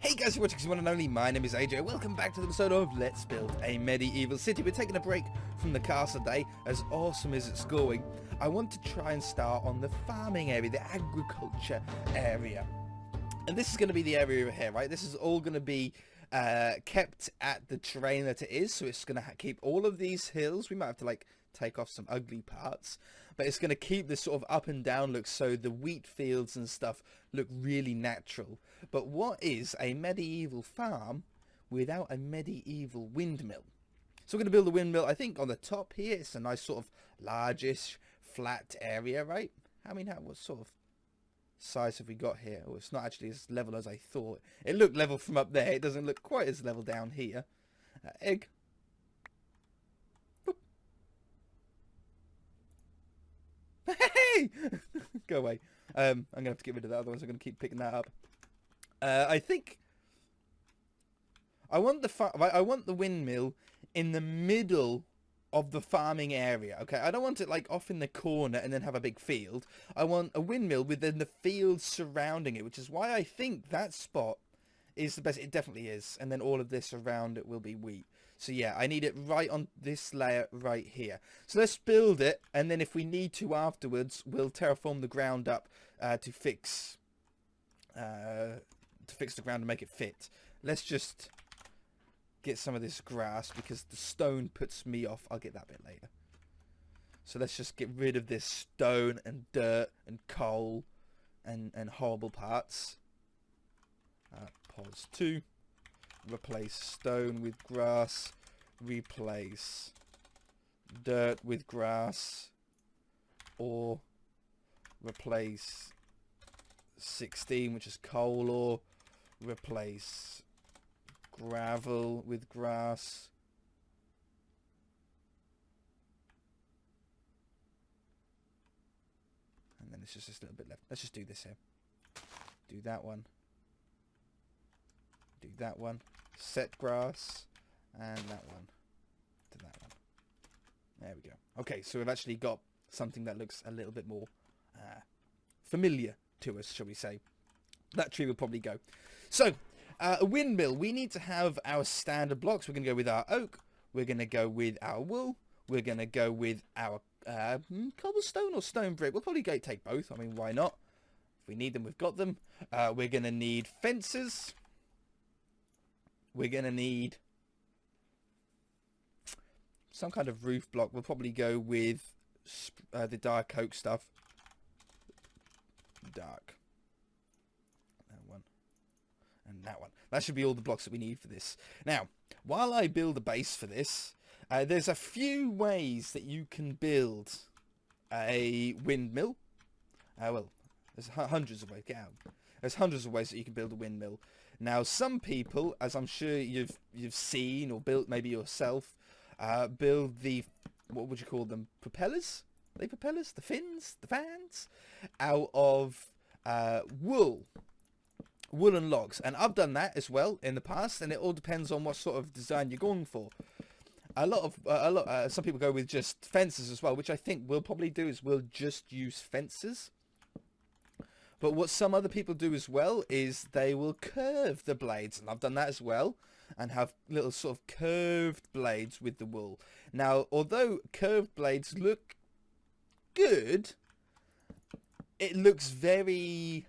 Hey guys, you're watching one and only. My name is AJ. Welcome back to the episode of Let's Build a Medieval City. We're taking a break from the castle today. As awesome as it's going, I want to try and start on the farming area, the agriculture area. And this is going to be the area over here, right? This is all going to be kept at the terrain that it is. So it's going to keep all of these hills. We might have to like take off some ugly parts, but it's going to keep this sort of up and down look, so the wheat fields and stuff look really natural. But what is a medieval farm without a medieval windmill? So we're going to build a windmill. I think on the top here it's a nice sort of largish flat area, right? I mean, what sort of size have we got here? Oh, it's not actually as level as I thought. It looked level from up there. It doesn't look quite as level down here. Egg. Hey! Go away. I'm going to have to get rid of that, otherwise I'm going to keep picking that up. I think I want the windmill in the middle of the farming area. Okay, I don't want it like off in the corner and then have a big field. I want a windmill within the fields surrounding it, which is why I think that spot is the best. It definitely is. And then all of this around it will be wheat. So yeah, I need it right on this layer right here. So let's build it, and then if we need to afterwards, we'll terraform the ground up to fix the ground and make it fit. Let's just get some of this grass because the stone puts me off. I'll get that bit later. So let's just get rid of this stone and dirt and coal and horrible parts. Pause 2. Replace stone with grass. Replace dirt with grass. Or replace 16, which is coal ore. Replace gravel with grass. And then it's just a little bit left. Let's just do this here. Do that one. Do that one. Set grass. And that one. To that one. There we go. Okay, so we've actually got something that looks a little bit more familiar to us, shall we say. That tree will probably go. So, a windmill. We need to have our standard blocks. We're going to go with our oak. We're going to go with our wool. We're going to go with our cobblestone or stone brick. We'll probably take both. I mean, why not? If we need them, we've got them. We're going to need fences. We're going to need some kind of roof block. We'll probably go with the dark oak stuff. Dark. That one. And that one. That should be all the blocks that we need for this. Now, while I build a base for this, there's a few ways that you can build a windmill. Well, there's hundreds of ways. Get out. There's hundreds of ways that you can build a windmill. Now, some people, as I'm sure you've seen or built maybe yourself, build the, what would you call them, propellers? Are they propellers? The fins? The fans? Out of wool. Woolen logs. And I've done that as well in the past, and it all depends on what sort of design you're going for. Some people go with just fences as well, which I think we'll probably do is we'll just use fences. But what some other people do as well is they will curve the blades, and I've done that as well, and have little sort of curved blades with the wool. Now, although curved blades look good, it looks very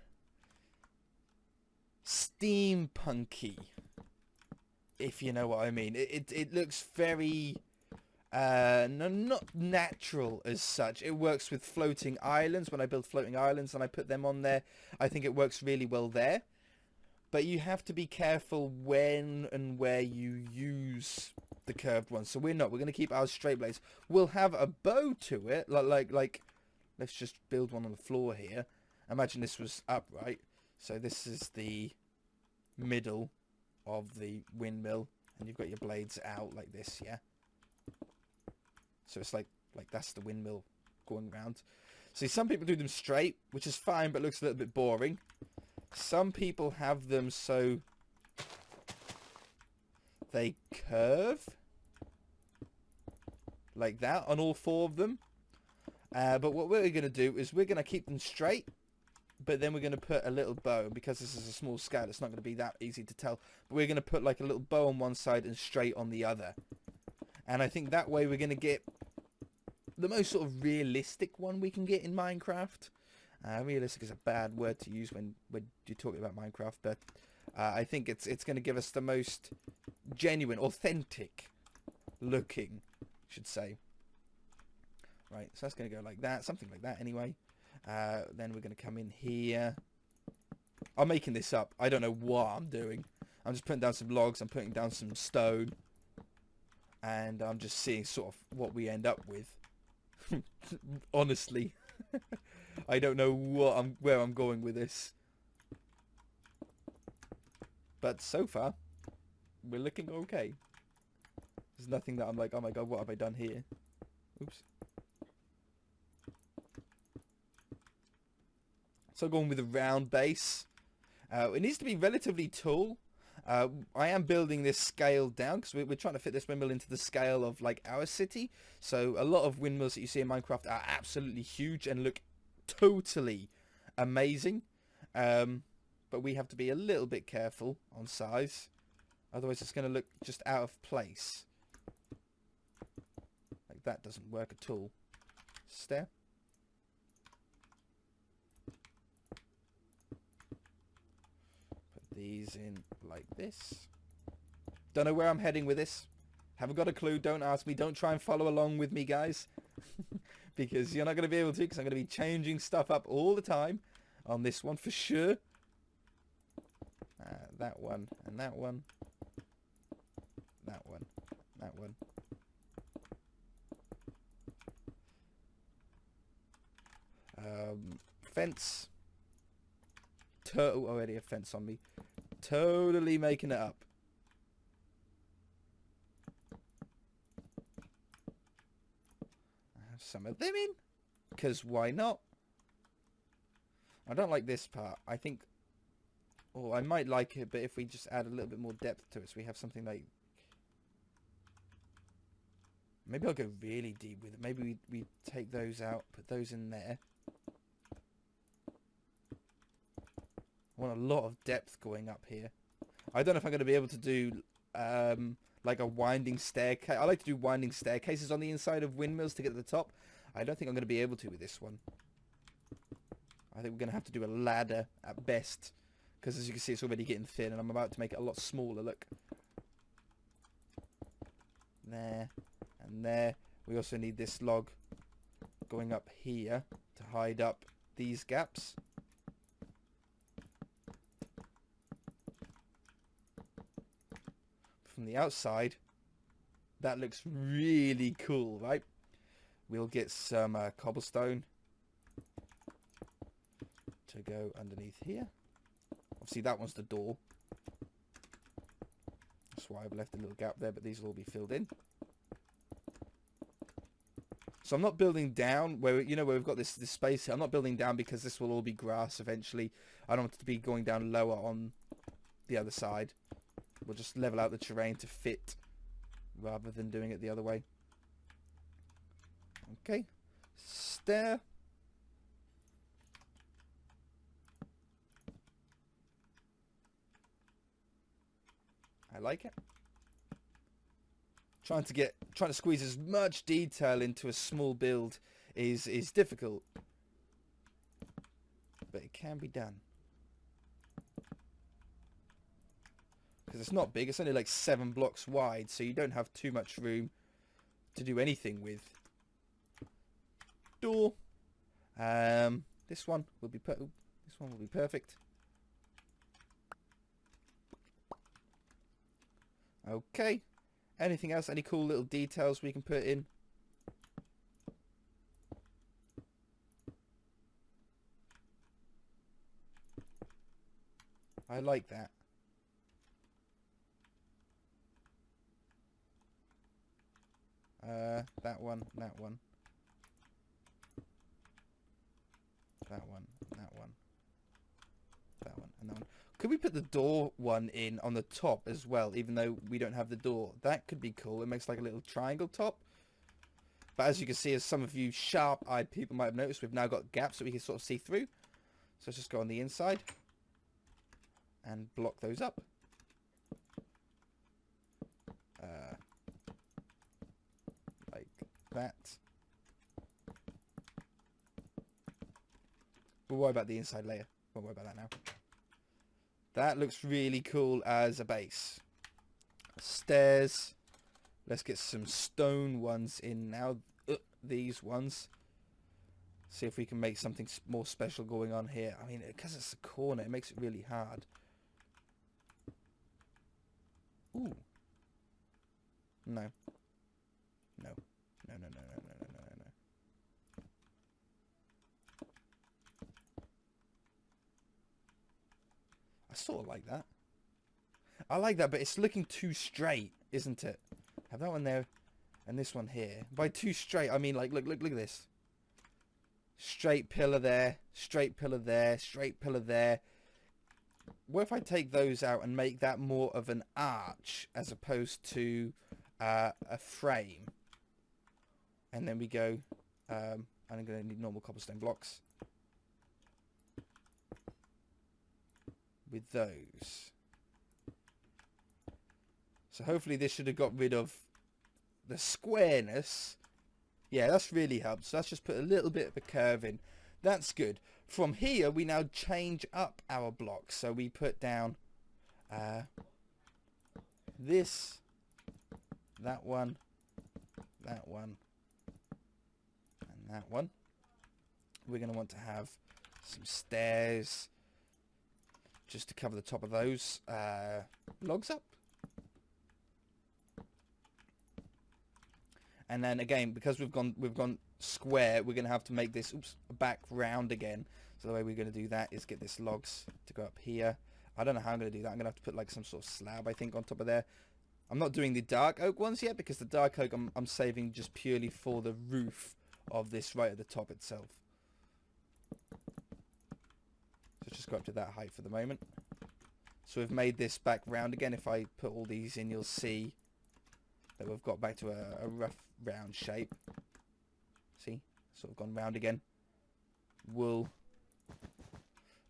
steampunky, if you know what I mean. It looks very no, not natural as such. It works with floating islands. When I build floating islands and I put them on there, I think it works really well there. But you have to be careful when and where you use the curved ones. So we're going to keep our straight blades. We'll have a bow to it, like let's just build one on the floor here. Imagine this was upright. So this is the middle of the windmill, and you've got your blades out like this, yeah. So it's like that's the windmill going round. See, some people do them straight, which is fine, but looks a little bit boring. Some people have them so they curve like that on all four of them. But what we're going to do is we're going to keep them straight, but then we're going to put a little bow. Because this is a small scale, it's not going to be that easy to tell. But we're going to put like a little bow on one side and straight on the other. And I think that way we're going to get the most sort of realistic one we can get in Minecraft. Realistic is a bad word to use when you're talking about Minecraft, but I think it's going to give us the most genuine, authentic looking, I should say. Right, so that's going to go like that, something like that anyway. Then we're going to come in here. I'm making this up. I don't know what I'm doing. I'm just putting down some logs. I'm putting down some stone. And I'm just seeing sort of what we end up with. Honestly. I don't know where I'm going with this. But so far, we're looking okay. There's nothing that I'm like, oh my god, what have I done here? Oops. So going with a round base. It needs to be relatively tall. I am building this scale down because we're trying to fit this windmill into the scale of like our city. So a lot of windmills that you see in Minecraft are absolutely huge and look totally amazing. But we have to be a little bit careful on size. Otherwise it's going to look just out of place. Like that doesn't work at all. Stair. These in like this. Don't know where I'm heading with this. Haven't got a clue. Don't ask me. Don't try and follow along with me, guys. Because you're not going to be able to, because I'm going to be changing stuff up all the time on this one for sure. That one and that one. That one. That one. Fence. Turtle already a fence on me. Totally making it up. I have some of them in. Because why not? I don't like this part. I think... Oh, I might like it, but if we just add a little bit more depth to it, so we have something like... Maybe I'll go really deep with it. Maybe we take those out, put those in there. I want a lot of depth going up here. I don't know if I'm going to be able to do like a winding staircase. I like to do winding staircases on the inside of windmills to get to the top. I don't think I'm going to be able to with this one. I think we're going to have to do a ladder at best. Because as you can see, it's already getting thin and I'm about to make it a lot smaller. Look. There. And there. We also need this log going up here to hide up these gaps. From the outside, that looks really cool, right? We'll get some cobblestone to go underneath here. Obviously that one's the door. That's why I've left a little gap there, but these will all be filled in. So I'm not building down where, you know, where we've got this space here. I'm not building down because this will all be grass eventually. I don't want it to be going down lower on the other side. We'll just level out the terrain to fit rather than doing it the other way. Okay. Stair. I like it. Trying to squeeze as much detail into a small build is difficult. But it can be done. Because it's not big, it's only like 7 blocks wide, so you don't have too much room to do anything with. Door. This one will be perfect. Okay. Anything else? Any cool little details we can put in? I like that. That one, that one. That one, that one. That one, and that one. Could we put the door one in on the top as well, even though we don't have the door? That could be cool. It makes like a little triangle top. But as you can see, as some of you sharp-eyed people might have noticed, we've now got gaps that we can sort of see through. So let's just go on the inside and block those up. Like that. We'll worry about the inside layer. Won't worry about that now. That looks really cool as a base. Stairs. Let's get some stone ones in now. These ones. See if we can make something more special going on here. I mean, because it's a corner, it makes it really hard. Ooh. No. No. No, no, no, no, no, no, no, no. I sort of like that. I like that, but it's looking too straight, isn't it? Have that one there and this one here. By too straight, I mean like, look at this. Straight pillar there, straight pillar there, straight pillar there. What if I take those out and make that more of an arch as opposed to a frame? And then we go, I'm going to need normal cobblestone blocks. With those. So hopefully this should have got rid of the squareness. Yeah, that's really helped. So let's just put a little bit of a curve in. That's good. From here, we now change up our blocks. So we put down this, that one, and that one. We're going to want to have some stairs just to cover the top of those logs up. And then again, because we've gone square, we're going to have to make this back round again. So the way we're going to do that is get this logs to go up here. I don't know how I'm going to do that. I'm going to have to put like some sort of slab, I think, on top of there. I'm not doing the dark oak ones yet because the dark oak I'm saving just purely for the roof of this right at the top itself. So just go up to that height for the moment. So we've made this back round again. If I put all these in, you'll see that we've got back to a rough round shape. See? Sort of gone round again. Wool.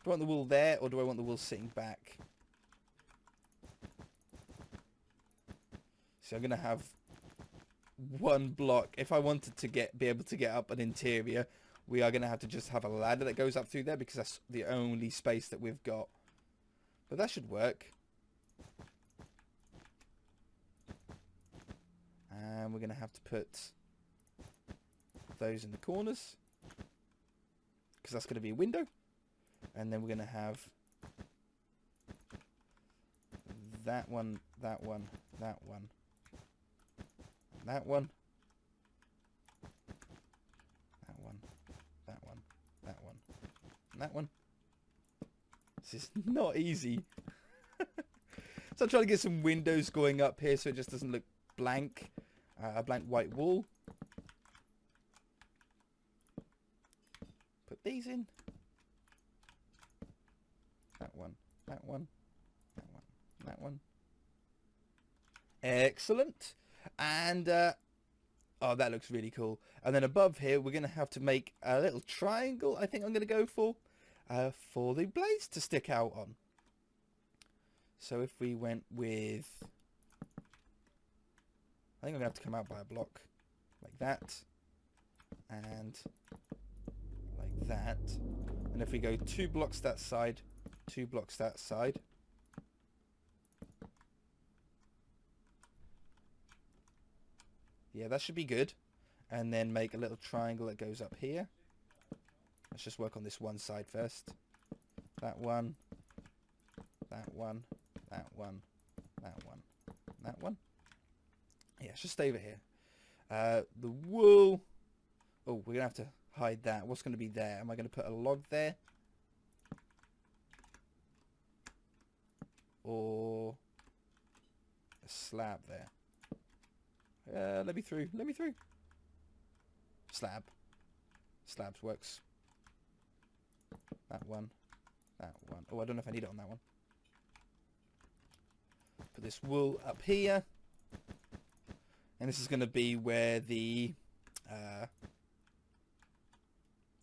Do I want the wool there or do I want the wool sitting back? So I'm going to have one block. If I wanted to be able to get up an interior, we are going to have to just have a ladder that goes up through there because that's the only space that we've got. But that should work. And we're going to have to put those in the corners because that's going to be a window. And then we're going to have that one, that one, that one, that one, that one, that one, that one, and that one. This is not easy. So I'm trying to get some windows going up here so it just doesn't look blank. A blank white wall. Put these in. That one, that one, that one, that one. Excellent. And, oh, that looks really cool. And then above here, we're going to have to make a little triangle, I think I'm going to go for the blades to stick out on. So if we went with, I think I'm going to have to come out by a block like that and like that. And if we go 2 blocks that side, 2 blocks that side. Yeah, that should be good. And then make a little triangle that goes up here. Let's just work on this one side first. That one, that one, that one, that one, that one. Yeah, it's just over here. The wool. Oh, we're going to have to hide that. What's going to be there? Am I going to put a log there? Or a slab there? Let me through. Let me through. Slab. Slabs works. That one. That one. Oh, I don't know if I need it on that one. Put this wool up here. And this is going to be where the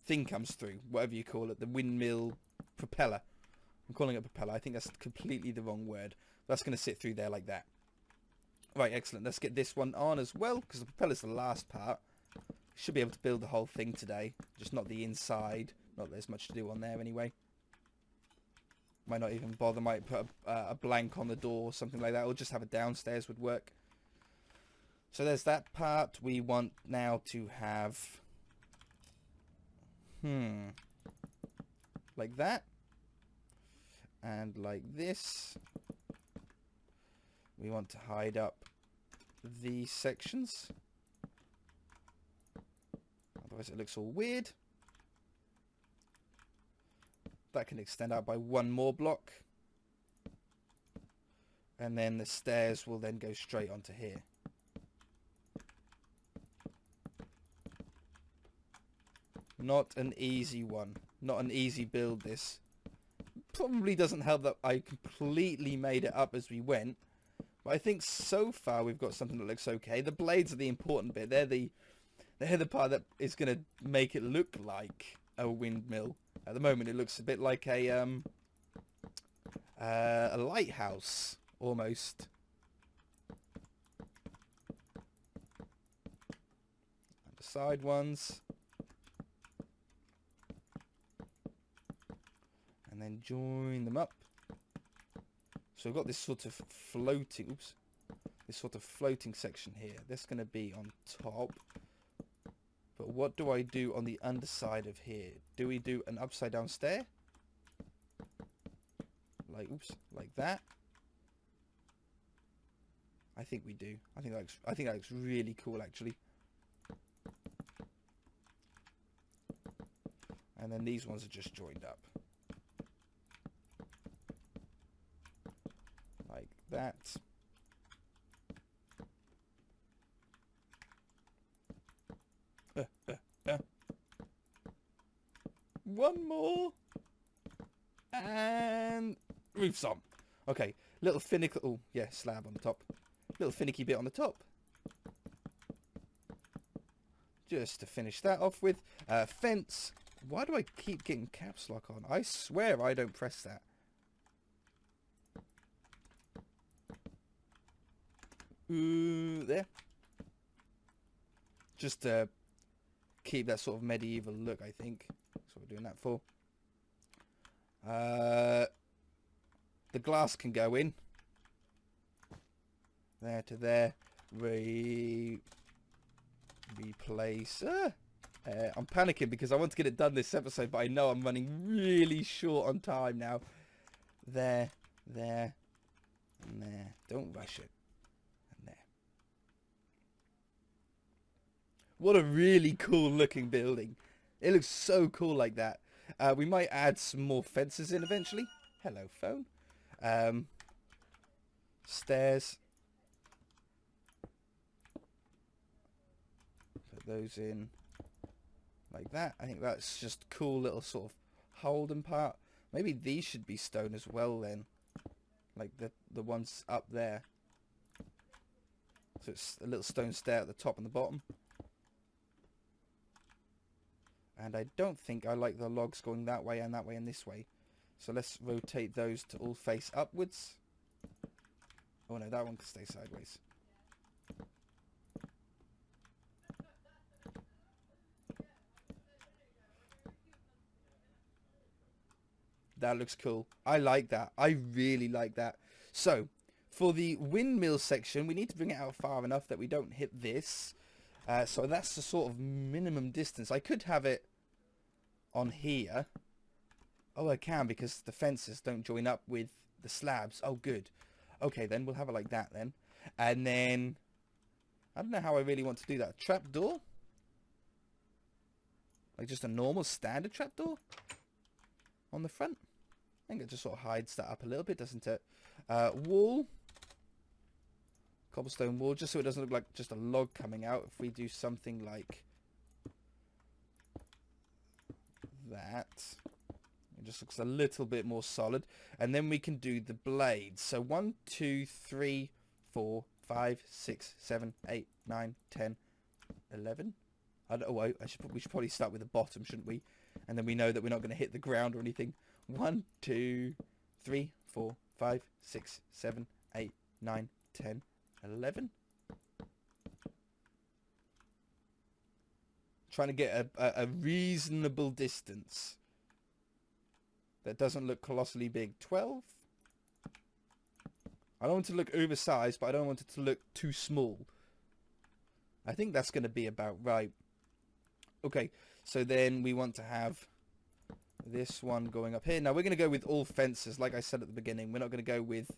thing comes through. Whatever you call it. The windmill propeller. I'm calling it a propeller. I think that's completely the wrong word. That's going to sit through there like that. Right, excellent. Let's get this one on as well, because the propeller's the last part. Should be able to build the whole thing today, just not the inside. Not that there's much to do on there anyway. Might not even bother. Might put a blank on the door or something like that, or just have it downstairs would work. So there's that part. We want now to have... like that. And like this. We want to hide up these sections. Otherwise it looks all weird. That can extend out by one more block. And then the stairs will then go straight onto here. Not an easy one. Not an easy build, this. Probably doesn't help that I completely made it up as we went. But I think so far we've got something that looks okay. The blades are the important bit. They're the part that is going to make it look like a windmill. At the moment it looks a bit like a lighthouse, almost. And the side ones. And then join them up. So we've got this sort of floating, this sort of floating section here. That's going to be on top. But what do I do on the underside of here? Do we do an upside down stair? Like, like that. I think we do. I think that looks really cool, actually. And then these ones are just joined up. Like that. One more. And roof's on. Okay, little finicky, oh yeah, slab on the top. Little finicky bit on the top. Just to finish that off with. Fence. Why do I keep getting caps lock on? I swear I don't press that. Ooh, there. Just to keep that sort of medieval look, I think. That's what we're doing that for. The glass can go in. There to there. Replace. I'm panicking because I want to get it done this episode, but I know I'm running really short on time now. There, there, and there. Don't rush it. And there. What a really cool looking building. It looks so cool like that. We might add some more fences in eventually. Hello, phone. Stairs. Put those in like that. I think that's just a cool little sort of Holden part. Maybe these should be stone as well then. Like the ones up there. So it's a little stone stair at the top and the bottom. And I don't think I like the logs going that way and this way. So let's rotate those to all face upwards. Oh no, that one can stay sideways. That looks cool. I like that. I really like that. So, for the windmill section, we need to bring it out far enough that we don't hit this. So that's the sort of minimum distance. I could have it on here. Oh, I can because the fences don't join up with the slabs. Oh, good. Okay, then we'll have it like that then. And then, I don't know how I really want to do that. Trapdoor? Like just a normal standard trapdoor on the front. I think it just sort of hides that up a little bit, doesn't it? Wall. Cobblestone wall, just so it doesn't look like just a log coming out. If we do something like that, it just looks a little bit more solid. And then we can do the blades. So 1, 2, 3, 4, 5, 6, 7, 8, 9, 10, 11. We should probably start with the bottom, shouldn't we? And then we know that we're not going to hit the ground or anything. 1, 2, 3, 4, 5, 6, 7, 8, 9, 10, 11. Trying to get a reasonable distance that doesn't look colossally big. 12. I don't want it to look oversized, but I don't want it to look too small. I think that's going to be about right. Okay, so then we want to have this one going up here. Now we're going to go with all fences, like I said at the beginning. We're not going to go with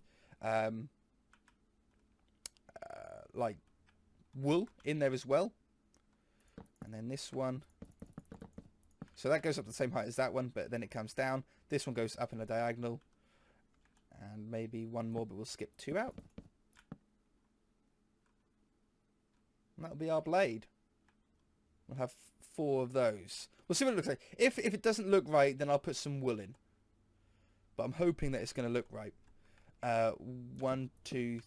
like wool in there as well. And then this one. So that goes up the same height as that one, but then it comes down. This one goes up in a diagonal. And maybe one more, but we'll skip 2 out. And that'll be our blade. We'll have 4 of those. We'll see what it looks like. If it doesn't look right, then I'll put some wool in. But I'm hoping that it's going to look right. 1, 2,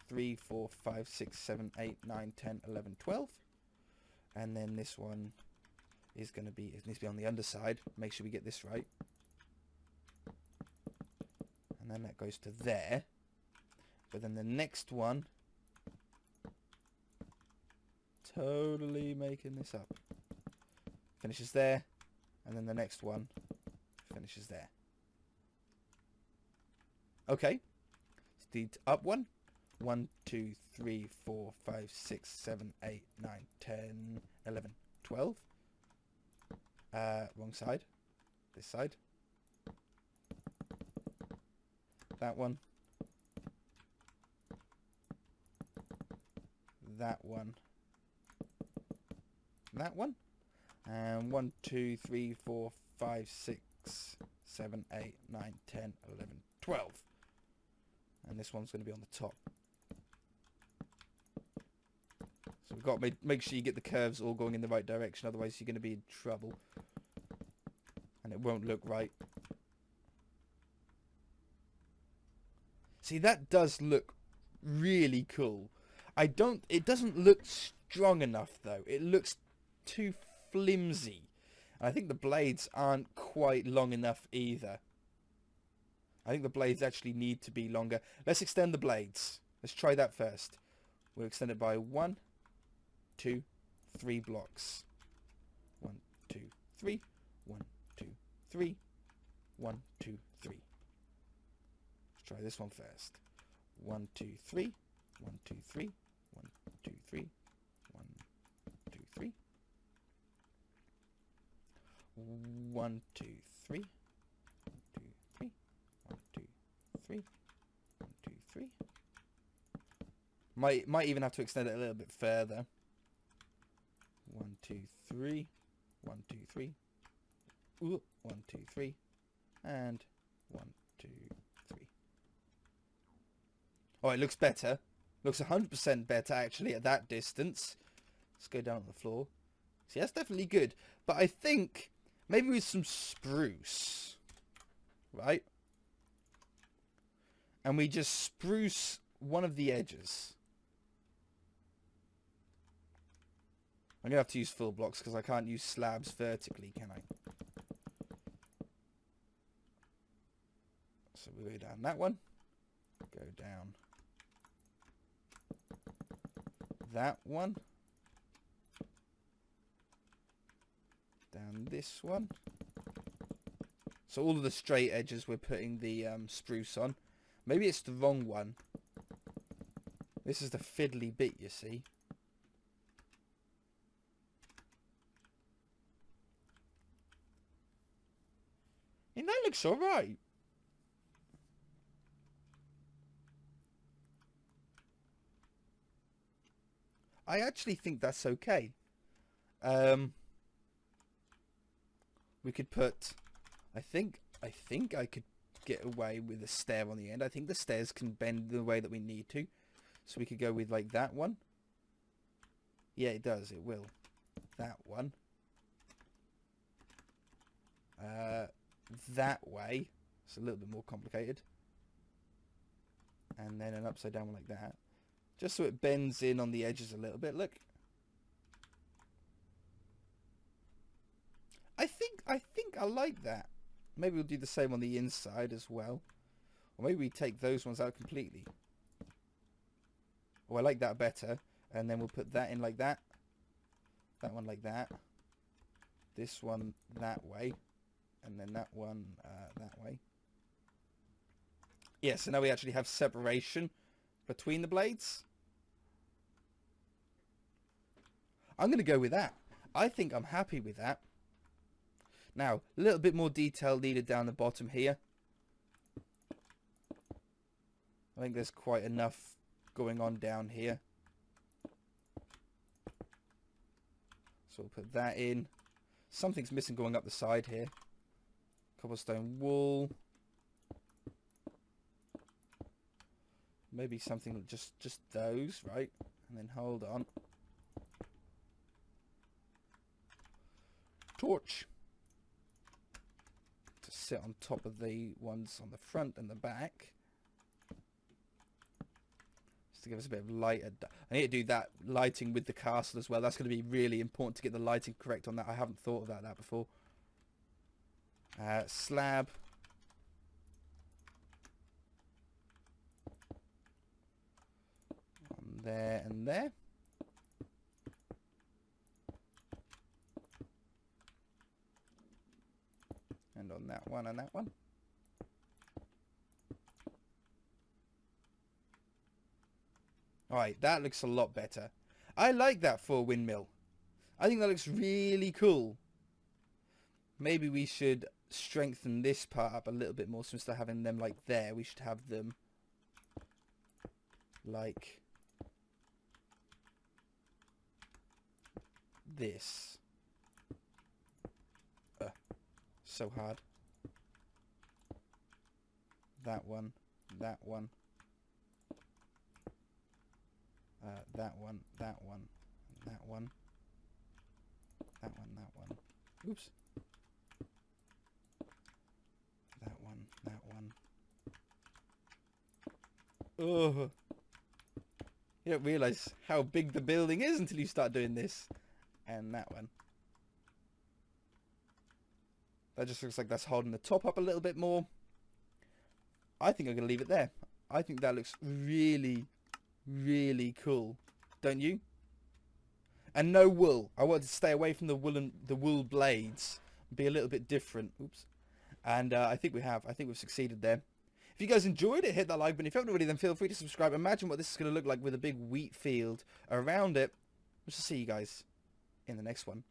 3, 4, 5, 6, 7, 8, 9, 10, 11, 12. And then this one is going to be, it needs to be on the underside. Make sure we get this right. And then that goes to there. But then the next one, totally making this up, finishes there. And then the next one finishes there. Okay. It's the up one. 1, 2, 3, 4, 5, 6, 7, 8, 9, 10, 11, 12. Wrong side. This side. That one. That one. That one. And 1, 2, 3, 4, 5, 6, 7, 8, 9, 10, 11, 12. And this one's going to be on the top. So we've got to make sure you get the curves all going in the right direction, otherwise you're going to be in trouble. And it won't look right. See, that does look really cool. It doesn't look strong enough though. It looks too flimsy. And I think the blades aren't quite long enough either. I think the blades actually need to be longer. Let's extend the blades. Let's try that first. We'll extend it by 1, 2, 3 blocks. 1, 2, 3. 1, 2, 3. 1, 2, 3. Let's try this one first. 1, 2, 3. 1, 2, 3. 1, 2, 3. 1, 2, 3. 1, 2, 3. 1, 2, 3. 1, 2, 3. 1, 2, 3. Might even have to extend it a little bit further. 1, 2, 3. 1, 2, 3. Ooh, 1, 2, 3. And 1, 2, 3. Oh, it looks better. Looks 100% better actually at that distance. Let's go down on the floor. See, that's definitely good. But I think maybe with some spruce, right? And we just spruce one of the edges. I'm going to have to use full blocks because I can't use slabs vertically, can I? So we'll go down that one. Go down that one. Down this one. So all of the straight edges we're putting the spruce on. Maybe it's the wrong one. This is the fiddly bit, you see. And that looks alright. I actually think that's okay. We could put... I think I could get away with a stair on the end. I think the stairs can bend the way that we need to. So we could go with like that one. Yeah, it does. It will. That one. That way. It's a little bit more complicated. And then an upside down one like that. Just so it bends in on the edges a little bit. Look. I think I like that. Maybe we'll do the same on the inside as well. Or maybe we take those ones out completely. Oh, I like that better. And then we'll put that in like that. That one like that. This one that way. And then that one that way. Yeah, so now we actually have separation between the blades. I'm going to go with that. I think I'm happy with that. Now, a little bit more detail needed down the bottom here. I think there's quite enough going on down here. So we'll put that in. Something's missing going up the side here. Cobblestone wall. Maybe something just those, right? And then hold on. Torch. To sit on top of the ones on the front and the back. Just to give us a bit of light. I need to do that lighting with the castle as well. That's going to be really important to get the lighting correct on that. I haven't thought about that before. Slab. On there and there. And on that one and that one. Alright, that looks a lot better. I like that for a windmill. I think that looks really cool. Maybe we should strengthen this part up a little bit more. So instead of having them like there, we should have them like this. So hard. That one, that one, that one, that one, that one, that one, that one. Oops. That one, that one. Oh. You don't realise how big the building is until you start doing this. And that one. That just looks like that's holding the top up a little bit more. I think I'm going to leave it there. I think that looks really, really cool. Don't you? And no wool. I want to stay away from the wool blades. Be a little bit different. Oops. And I think we have. I think we've succeeded there. If you guys enjoyed it, hit that like button. If you haven't already, then feel free to subscribe. Imagine what this is going to look like with a big wheat field around it. We'll just see you guys in the next one.